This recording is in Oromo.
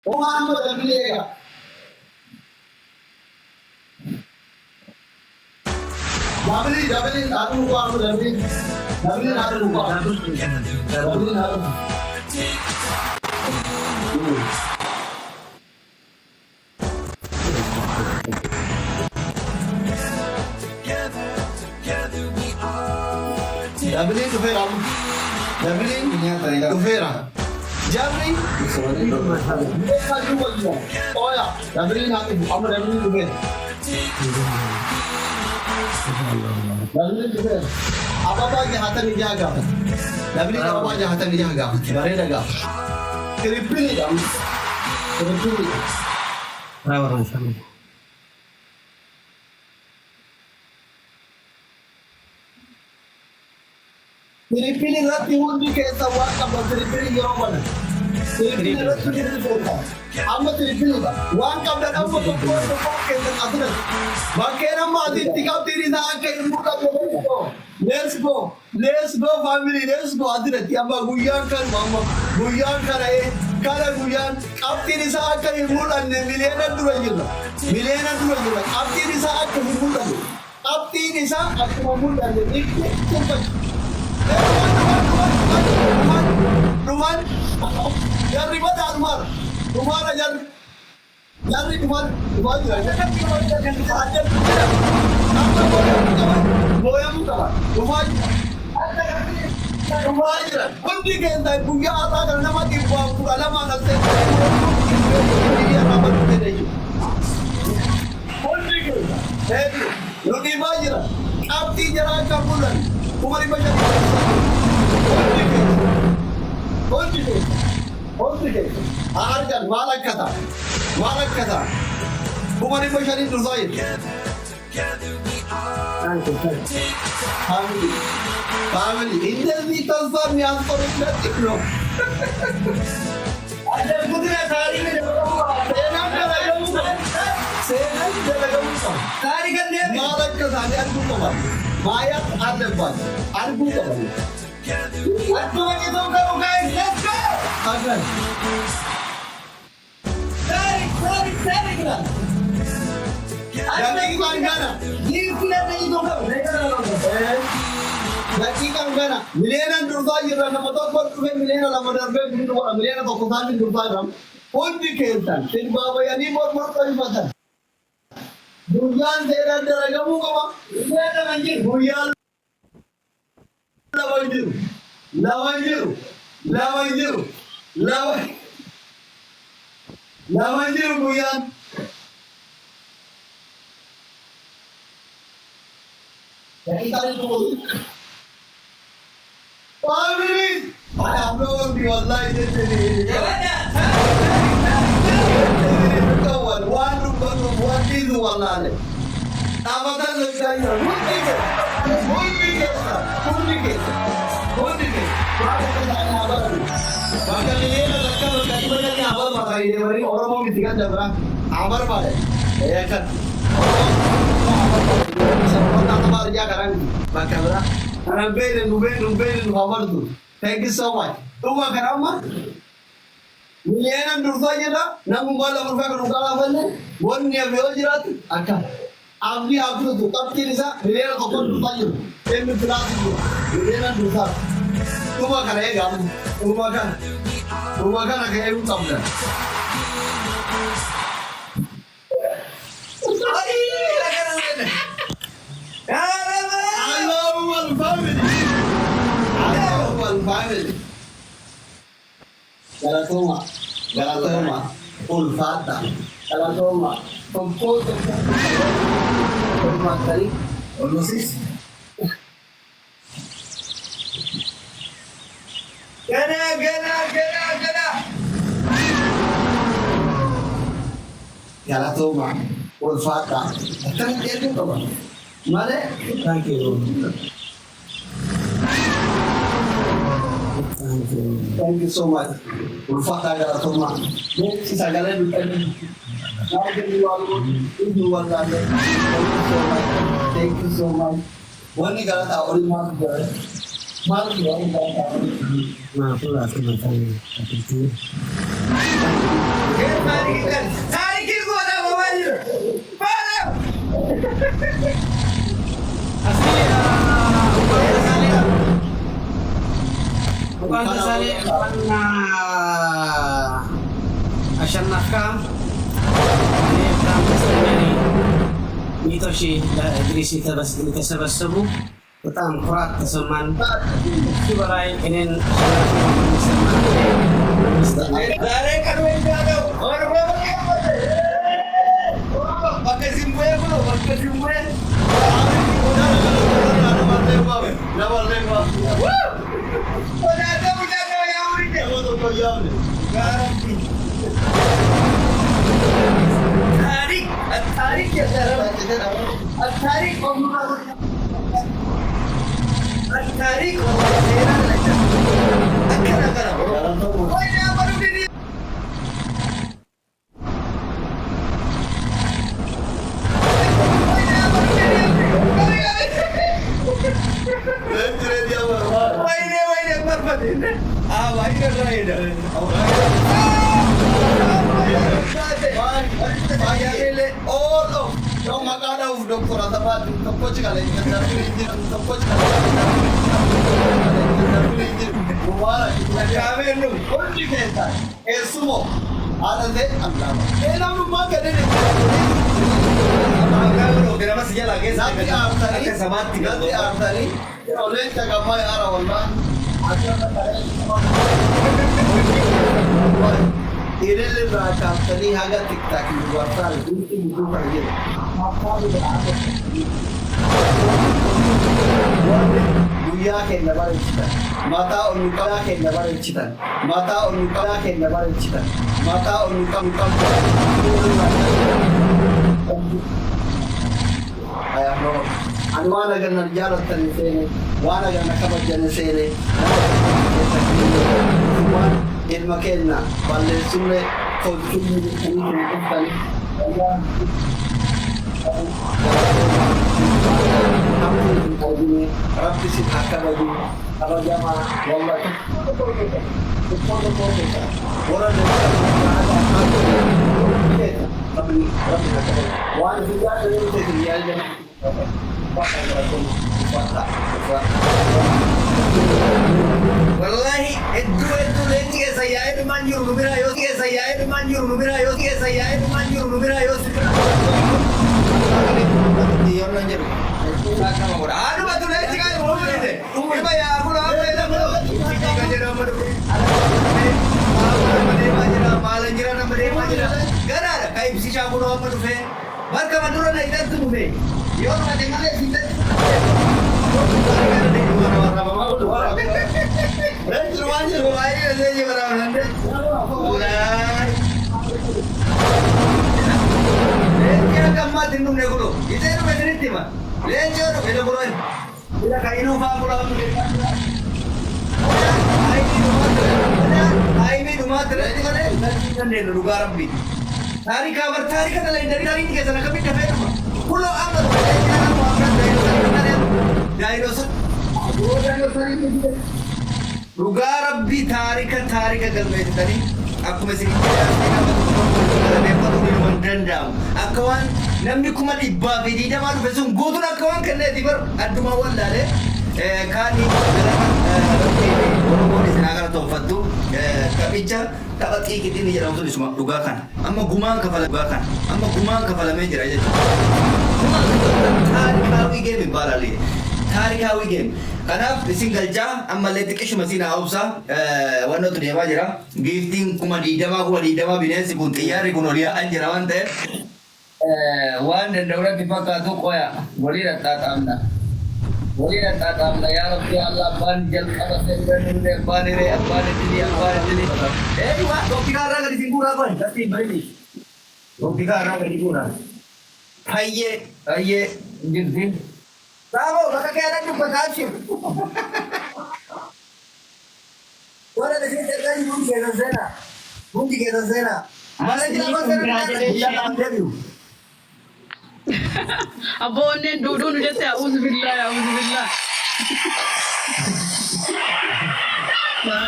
Muhammad Abdiega. Dabili, aku lupa aku dabili. Dabili aku lupa. Dabili aku. Dabili tu fera. Dabili tu fera. Jabri. Oh ya, dabili aku. Kamu dabili tu fera. Dabili tu fera. Apa lagi hatan dijaga? Dabili apa lagi hatan dijaga? Bare daga. Keripili dam. Keripili. Rawar sama. Keripili rati hundi ke sawa ka keripili yo bana. Keripili rati ni bolta. Amma keripili ba. Wan ka da amma ko ke da adra. Ba kera ma di tikau tiri na ke muka ko. Let's go family, let's go adra ti amma guyan kar mama. Guyan kar ai kala guyan. Ab tiri sa ka mulan ne milena durajilla. Milena durajilla. Ab tiri sa ka mulan. Ab tiri sa ka mulan ne ikku. Rumah, jari mana rumah? Rumah ada jari rumah juga. Jangan ada. Apa boleh buka? Rumah aja. Kunci kita punya apa karena mati buang lama nanti. Dia apa tu tadi? Kunci kita. Hei, rugi aja. Abdi jalan kapulan. Kumari baca. Konti. Aharkan malak kata. Kumari baca ni Dubai. Family. Indah ni transfer ni apa nak ikut? Ada budaya hari ni. Senang jalan kamu. Hari kan dia malak kata ni aku kawan. Mayat ada buat, arbu kawan. Arbu ni tu kau guys, let's go. Akan. Tarik lah. Jadi kau mana? Ni pula ni tu kau. Jadi kau mana? Milianan rupiah je nama tu kau tu milianan lama dah milianan tu kau sambil rupiah ram. Pun dikesan. Jadi bapa yang ni buat kau macam. Buyan teran teran kamu kau. Buyan anjir. Buyan. Lawanjir buyan. Jadi tadi tu. Family. हम लोग भी वाला इधर से नहीं. Wallah. Amadan lagaya. Hundike. Maka milena lakka kali banyak abar matai ini bari orang mau mitikan jabra abar pade. Ya kan. Semua tak tahu dia karang. Maka berah. Karang nubein abar tu. Thank you so much. Tunggu kerama. Milena durfanya dah. Namun bala mereka kerukala benda. Wonnya beojirat akan. Abdi tu tak kiri sa. Milena kokon durfanya. Temu pelati tu. Milena durfa. Tunggu kerana gam. Tunggu kan agak ewu tamda. I love one family. Galatoma, ulfata, galatoma, composto, matari, onosis. Gana. Galatoma, ulfata. Akan dia tu apa? Mana? Thank you. Thank you so much. Ulfata galatoma. Si sagala dulu. Thank you so much. Wani galata ori mak ber. Mak wani galata. Maaf lah teman saya. Taarikiin kun ada apa aja? Mana? Asli bukan tersali karena عشان نحكام نبدأ مستمرين ميتوشي لا إدريسي يتسبسبوا بتاعهم كرات تسمان في براي إنن Dari kan mereka ada orang berapa? Pakai simboy aku, pakai simboy. Ada punya yang ini. Garanti. Tarik ya cara. Tarik tarik ini lebih tadi harga tiktok di luar sana itu pergi. Dunia ke nebar cita, mata unuka ke nebar cita, mata unuka ke nebar cita, mata unuka. Ayah no, anwana ganna jalan tadi sini, wana ganna kabar jalan sini. ilma kenna balleessine tolchumni kanii dhuftani rabbi sin akkabadu abajama wallahi Wallahi itu lagi saya itu manjur nubira yo saya itu manjur nubira yo saya itu manjur nubira yo dia manjur aduh betul lagi kan ngomong ini coba ya aku apa ya kita jadi nomor malanjira nomor gara kayak bisa aku nomor fe barka madura na itu tuh fe yo nanti mana kita Tarik kabar tarik kan lain dari ini ke sana kami dapat apa? Pulau amat dinosaur. Ruga Rabbi tarika galme tadi. Aku masih dendam. Akawan namni kuma dibba fi dida malu besung godun akawan kenne dibar aduma walla le kani orang ini senagar atau fatu kapica tak ikut ini jalan untuk semua dugakan. Amma gumang kepala meja aja. Tarikawi game balali. Tarikawi game. Karena single jam amma letik isu masih na ausa wano tu dia majera gifting kuma di dama binesi pun tiyari kuno dia anjira wante wan dan daura dipaka tu koya boleh datang ya Rabbi Allah banjal apa sendiri banire dili wa kopi kara di singura kon tapi bali kopi kara di singura aye gifting Bravo, baka kaya lang yung pag-action. Wala na siya terkali Bungi kaya Zena. Malay din ako sa debut. Abonin, dudun udah saya, auzubillah.